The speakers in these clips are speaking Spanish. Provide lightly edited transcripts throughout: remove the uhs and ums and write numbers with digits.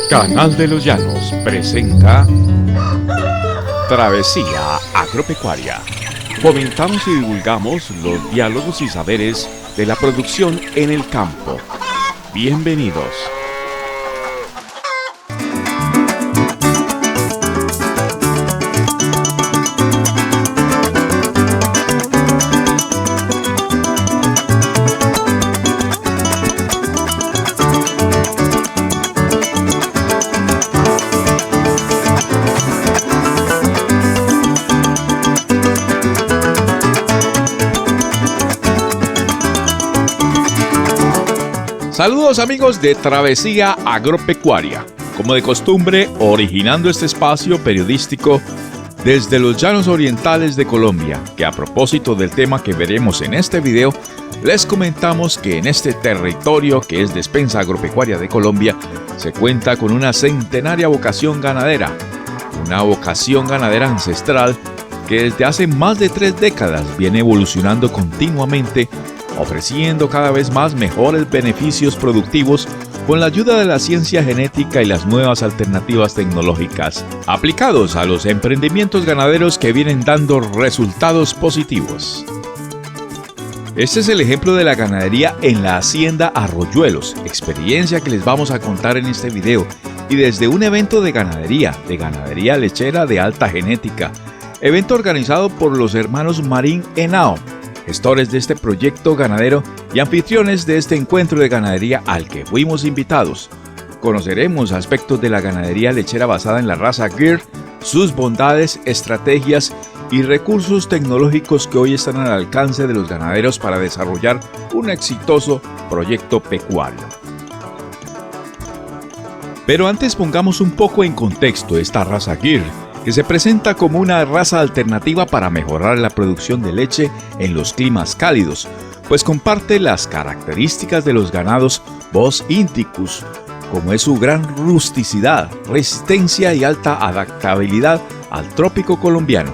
Canal de los Llanos presenta Travesía Agropecuaria. Fomentamos y divulgamos los diálogos y saberes de la producción en el campo. Bienvenidos. Saludos amigos de Travesía Agropecuaria, como de costumbre originando este espacio periodístico desde los llanos orientales de Colombia, que a propósito del tema que veremos en este video, les comentamos que en este territorio que es Despensa Agropecuaria de Colombia, se cuenta con una centenaria vocación ganadera, una vocación ganadera ancestral que desde hace más de 3 décadas viene evolucionando continuamente, ofreciendo cada vez más mejores beneficios productivos con la ayuda de la ciencia genética y las nuevas alternativas tecnológicas, aplicados a los emprendimientos ganaderos que vienen dando resultados positivos. Este es el ejemplo de la ganadería en la hacienda Arroyuelos, experiencia que les vamos a contar en este video, y desde un evento de ganadería lechera de alta genética, evento organizado por los hermanos Marín Henao, gestores de este proyecto ganadero y anfitriones de este encuentro de ganadería al que fuimos invitados. Conoceremos aspectos de la ganadería lechera basada en la raza Gyr, sus bondades, estrategias y recursos tecnológicos que hoy están al alcance de los ganaderos para desarrollar un exitoso proyecto pecuario. Pero antes pongamos un poco en contexto esta raza Gyr, que se presenta como una raza alternativa para mejorar la producción de leche en los climas cálidos, pues comparte las características de los ganados Bos indicus, como es su gran rusticidad, resistencia y alta adaptabilidad al trópico colombiano.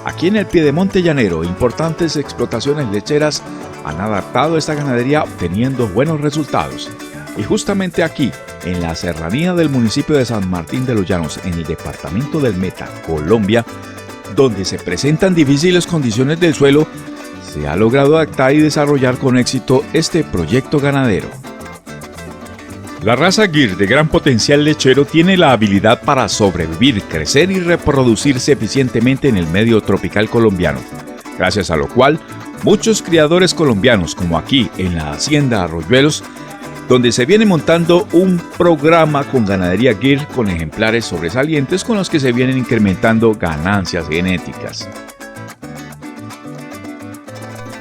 Aquí en el Piedemonte llanero, importantes explotaciones lecheras han adaptado esta ganadería obteniendo buenos resultados. Y justamente aquí, en la serranía del municipio de San Martín de los Llanos, en el departamento del Meta, Colombia, donde se presentan difíciles condiciones del suelo, se ha logrado adaptar y desarrollar con éxito este proyecto ganadero. La raza Gyr de gran potencial lechero tiene la habilidad para sobrevivir, crecer y reproducirse eficientemente en el medio tropical colombiano, gracias a lo cual muchos criadores colombianos, como aquí en la hacienda Arroyuelos, donde se viene montando un programa con ganadería Gyr con ejemplares sobresalientes con los que se vienen incrementando ganancias genéticas.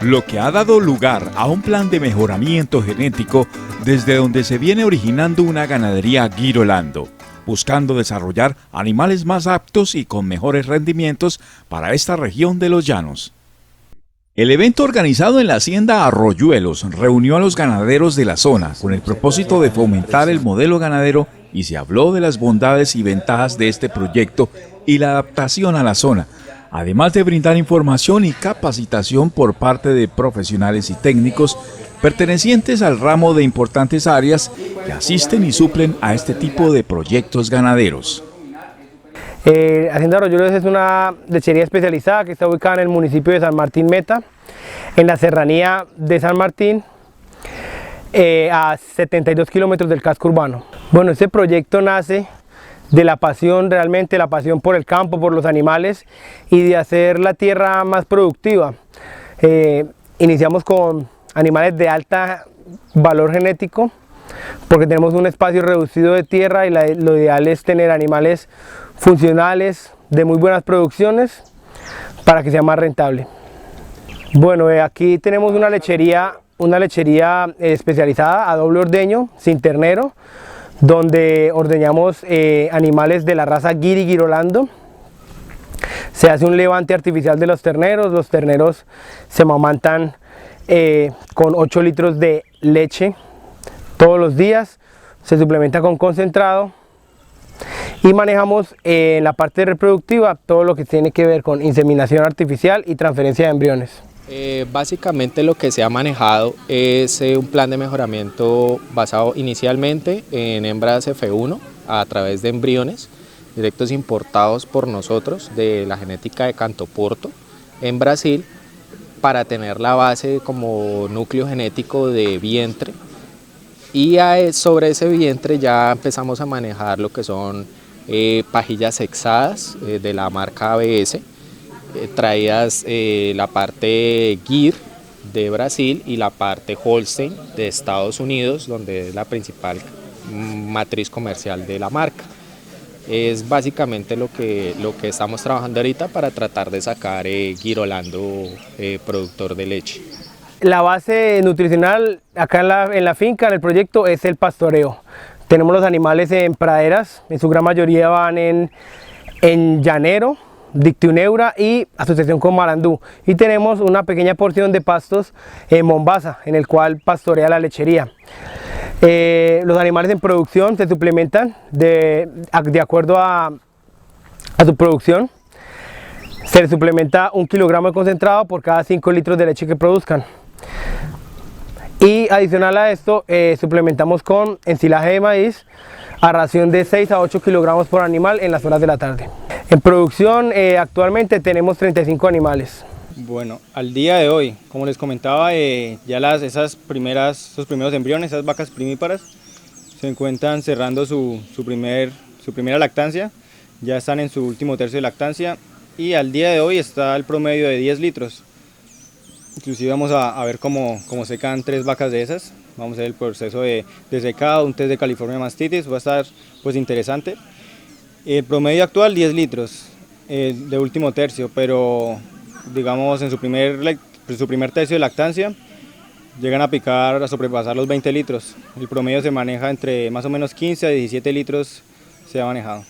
Lo que ha dado lugar a un plan de mejoramiento genético desde donde se viene originando una ganadería Gyr-Holando, buscando desarrollar animales más aptos y con mejores rendimientos para esta región de los llanos. El evento organizado en la hacienda Arroyuelos reunió a los ganaderos de la zona con el propósito de fomentar el modelo ganadero y se habló de las bondades y ventajas de este proyecto y la adaptación a la zona, además de brindar información y capacitación por parte de profesionales y técnicos pertenecientes al ramo de importantes áreas que asisten y suplen a este tipo de proyectos ganaderos. Hacienda Arroyuelos es una lechería especializada que está ubicada en el municipio de San Martín Meta, en la serranía de San Martín, a 72 kilómetros del casco urbano. Bueno, este proyecto nace de la pasión, realmente la pasión por el campo, por los animales y de hacer la tierra más productiva. Iniciamos con animales de alta valor genético, porque tenemos un espacio reducido de tierra y lo ideal es tener animales funcionales, de muy buenas producciones, para que sea más rentable. Bueno, aquí tenemos una lechería especializada a doble ordeño, sin ternero, donde ordeñamos animales de la raza Gyr y Gyr-Holando. Se hace un levante artificial de los terneros se amamantan con 8 litros de leche todos los días, se suplementa con concentrado y manejamos en la parte reproductiva todo lo que tiene que ver con inseminación artificial y transferencia de embriones. Básicamente lo que se ha manejado es un plan de mejoramiento basado inicialmente en hembras F1 a través de embriones directos importados por nosotros de la genética de Cantoporto en Brasil para tener la base como núcleo genético de vientre y sobre ese vientre ya empezamos a manejar lo que son pajillas sexadas de la marca ABS, traídas la parte Gyr de Brasil y la parte Holstein de Estados Unidos, donde es la principal matriz comercial de la marca. Es básicamente lo que estamos trabajando ahorita para tratar de sacar Girolando productor de leche. La base nutricional acá en la finca, en el proyecto, es el pastoreo. Tenemos los animales en praderas, en su gran mayoría van en llanero, Dictioneura y asociación con Marandú. Y tenemos una pequeña porción de pastos en Mombasa, en el cual pastorea la lechería. Los animales en producción se suplementan de acuerdo a su producción. Se les suplementa 1 kilogramo de concentrado por cada 5 litros de leche que produzcan. Y adicional a esto, suplementamos con ensilaje de maíz a ración de 6 a 8 kilogramos por animal en las horas de la tarde. En producción actualmente tenemos 35 animales. Bueno, al día de hoy, como les comentaba, ya esos primeros embriones, esas vacas primíparas, se encuentran cerrando su primera lactancia, ya están en su último tercio de lactancia y al día de hoy está el promedio de 10 litros. Inclusive vamos a ver cómo secan 3 vacas de esas, vamos a ver el proceso de secado, un test de California mastitis, va a estar pues interesante. El promedio actual 10 litros de último tercio, pero digamos en su primer tercio de lactancia llegan a picar, a sobrepasar los 20 litros. El promedio se maneja entre más o menos 15 a 17 litros se ha manejado.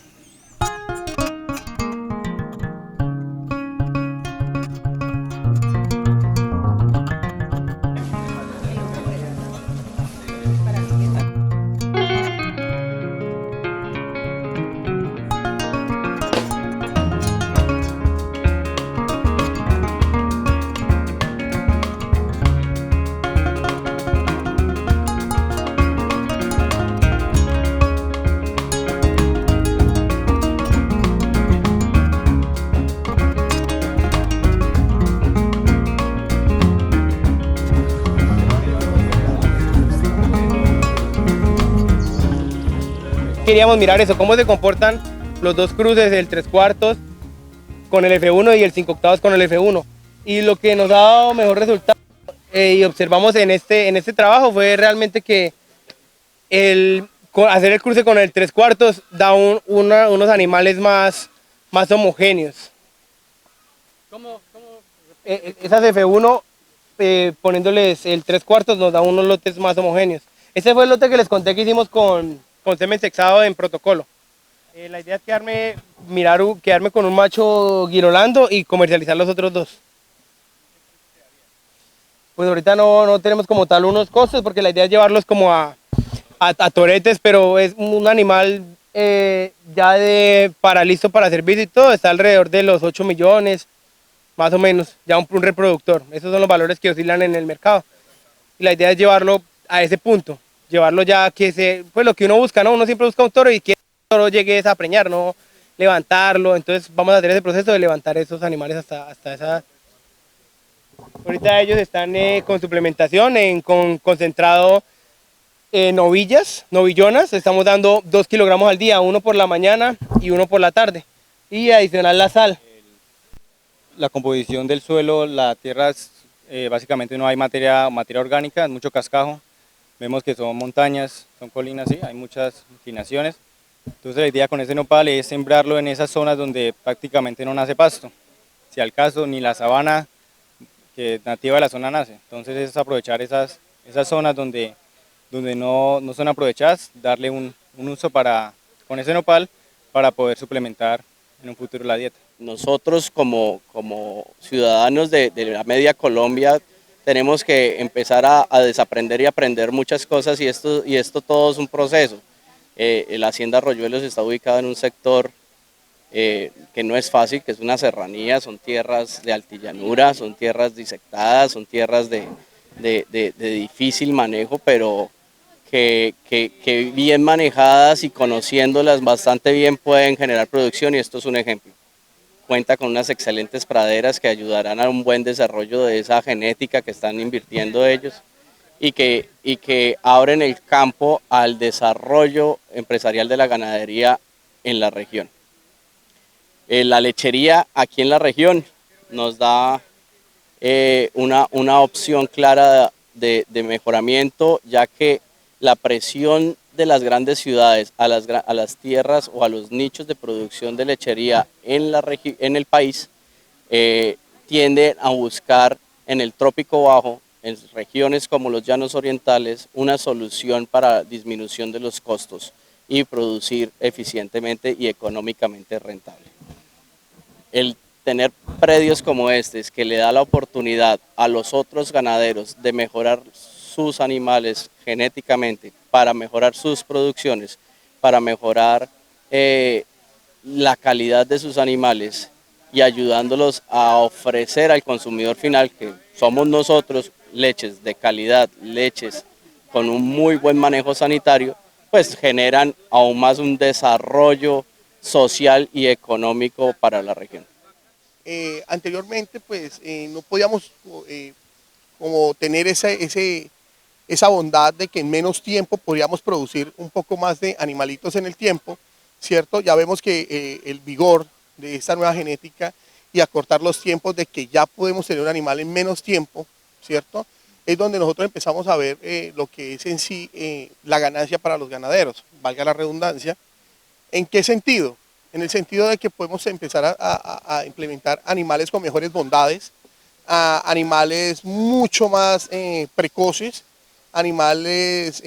Queríamos mirar eso, cómo se comportan los dos cruces del 3/4 con el F1 y el 5/8 con el F1. Y lo que nos ha dado mejor resultado y observamos en este trabajo fue realmente que hacer el cruce con el 3/4 da unos animales más homogéneos. Esas F1 poniéndoles el 3/4 nos da unos lotes más homogéneos. Ese fue el lote que les conté que hicimos con semen sexado en protocolo. La idea es quedarme con un macho Girolando y comercializar los otros dos. Pues ahorita no tenemos como tal unos costos porque la idea es llevarlos como a toretes, pero es un animal ya para listo para servicio y todo, está alrededor de los 8 millones, más o menos, ya un reproductor. Esos son los valores que oscilan en el mercado. Y la idea es llevarlo a ese punto. Llevarlo ya pues lo que uno busca, ¿no? Uno siempre busca un toro y quiere que el toro llegue a preñar, no levantarlo. Entonces vamos a hacer ese proceso de levantar esos animales hasta esa. Ahorita ellos están con suplementación, con concentrado novillonas. Estamos dando 2 kilogramos al día, 1 por la mañana y 1 por la tarde. Y adicional la sal. La composición del suelo, la tierra, básicamente no hay materia orgánica, es mucho cascajo. Vemos que son montañas, son colinas, sí, hay muchas inclinaciones. Entonces la idea con este nopal es sembrarlo en esas zonas donde prácticamente no nace pasto. Si al caso ni la sabana que nativa de la zona nace. Entonces es aprovechar esas zonas donde no son aprovechadas, darle un uso con ese nopal para poder suplementar en un futuro la dieta. Nosotros como ciudadanos de la media Colombia tenemos que empezar a desaprender y aprender muchas cosas y esto todo es un proceso. La Hacienda Arroyuelos está ubicada en un sector que no es fácil, que es una serranía, son tierras de altillanura, son tierras disectadas, son tierras de difícil manejo, pero que bien manejadas y conociéndolas bastante bien pueden generar producción, y esto es un ejemplo. Cuenta con unas excelentes praderas que ayudarán a un buen desarrollo de esa genética que están invirtiendo ellos y que abren el campo al desarrollo empresarial de la ganadería en la región. La lechería aquí en la región nos da una opción clara de mejoramiento, ya que la presión de las grandes ciudades a las tierras o a los nichos de producción de lechería en el país tiende a buscar en el trópico bajo, en regiones como los llanos orientales, una solución para disminución de los costos y producir eficientemente y económicamente rentable. El tener predios como estos que le da la oportunidad a los otros ganaderos de mejorar sus animales genéticamente, para mejorar sus producciones, para mejorar la calidad de sus animales y ayudándolos a ofrecer al consumidor final, que somos nosotros, leches de calidad, leches con un muy buen manejo sanitario, pues generan aún más un desarrollo social y económico para la región. Anteriormente pues no podíamos como tener esa bondad de que en menos tiempo podríamos producir un poco más de animalitos en el tiempo, ¿cierto? Ya vemos que el vigor de esta nueva genética y acortar los tiempos de que ya podemos tener un animal en menos tiempo, ¿cierto? Es donde nosotros empezamos a ver lo que es en sí la ganancia para los ganaderos, valga la redundancia. ¿En qué sentido? En el sentido de que podemos empezar a implementar animales con mejores bondades, animales mucho más precoces, animales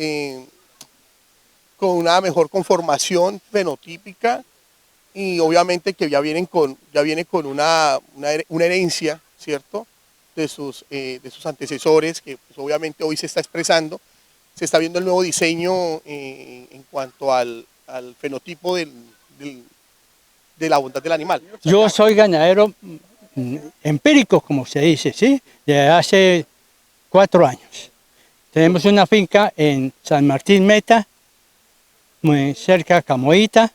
con una mejor conformación fenotípica y obviamente que ya viene con una herencia, ¿cierto? De sus antecesores, que pues, obviamente hoy se está expresando, se está viendo el nuevo diseño en cuanto al fenotipo de la bondad del animal. Yo soy ganadero empírico, como se dice, ¿sí? De hace 4 años. Tenemos una finca en San Martín Meta, muy cerca de Camoita.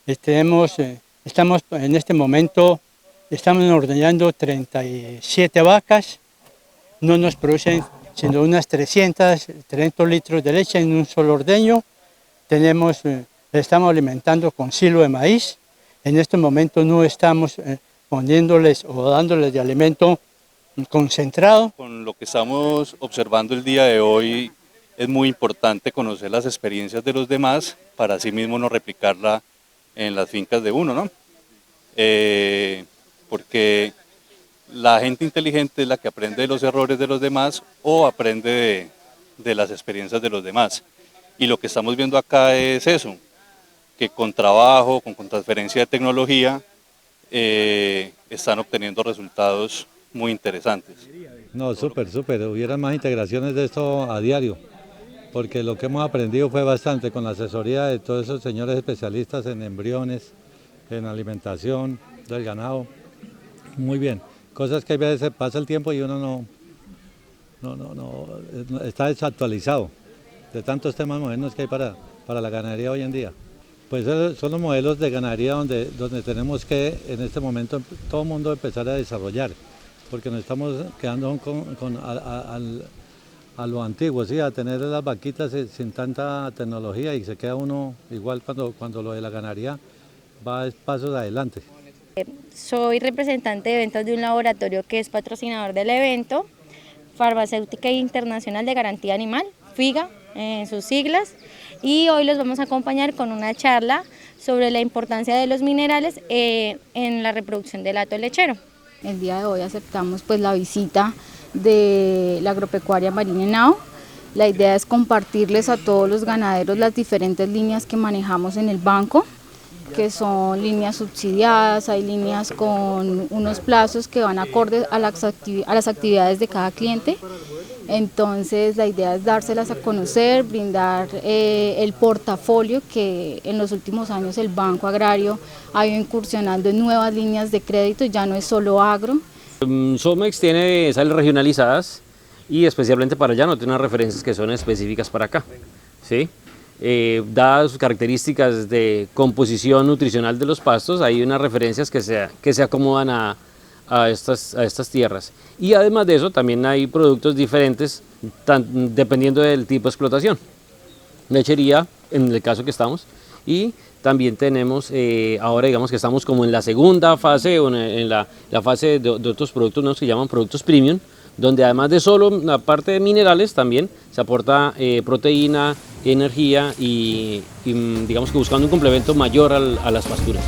Estamos en este momento, estamos ordeñando 37 vacas. No nos producen sino unas 300 litros de leche en un solo ordeño. Estamos alimentando con silo de maíz. En este momento no estamos poniéndoles o dándoles de alimento concentrado. Con lo que estamos observando el día de hoy es muy importante conocer las experiencias de los demás para así mismo no replicarla en las fincas de uno, ¿no? Porque la gente inteligente es la que aprende de los errores de los demás o aprende de las experiencias de los demás. Y lo que estamos viendo acá es eso, que con trabajo, con transferencia de tecnología, están obteniendo resultados muy interesantes. No, súper, hubieran más integraciones de esto a diario, porque lo que hemos aprendido fue bastante con la asesoría de todos esos señores especialistas en embriones, en alimentación del ganado, muy bien. Cosas que a veces pasa el tiempo y uno no está desactualizado de tantos temas modernos que hay para la ganadería hoy en día. Pues son los modelos de ganadería donde tenemos que en este momento todo el mundo empezar a desarrollar, porque nos estamos quedando a lo antiguo, ¿sí? A tener las vaquitas sin tanta tecnología y se queda uno igual cuando lo de la ganadería va pasos adelante. Soy representante de ventas de un laboratorio que es patrocinador del evento, Farmacéutica Internacional de Garantía Animal, FIGA en sus siglas, y hoy los vamos a acompañar con una charla sobre la importancia de los minerales en la reproducción del hato lechero. El día de hoy aceptamos pues la visita de la agropecuaria Marín Henao. La idea es compartirles a todos los ganaderos las diferentes líneas que manejamos en el banco. que son líneas subsidiadas, hay líneas con unos plazos que van acordes a las actividades de cada cliente. Entonces la idea es dárselas a conocer, brindar el portafolio que en los últimos años el Banco Agrario ha ido incursionando en nuevas líneas de crédito, ya no es solo agro. Somex tiene sales regionalizadas y especialmente para allá no tiene unas referencias que son específicas para acá, ¿sí? Dadas sus características de composición nutricional de los pastos, hay unas referencias que se acomodan a estas tierras. Y además de eso también hay productos diferentes dependiendo del tipo de explotación. Lechería, en el caso que estamos, y también tenemos, ahora digamos que estamos como en la segunda fase, o en la fase de otros productos nuevos que llaman productos premium, donde además de solo la parte de minerales también se aporta proteína, energía y digamos que buscando un complemento mayor a las pasturas.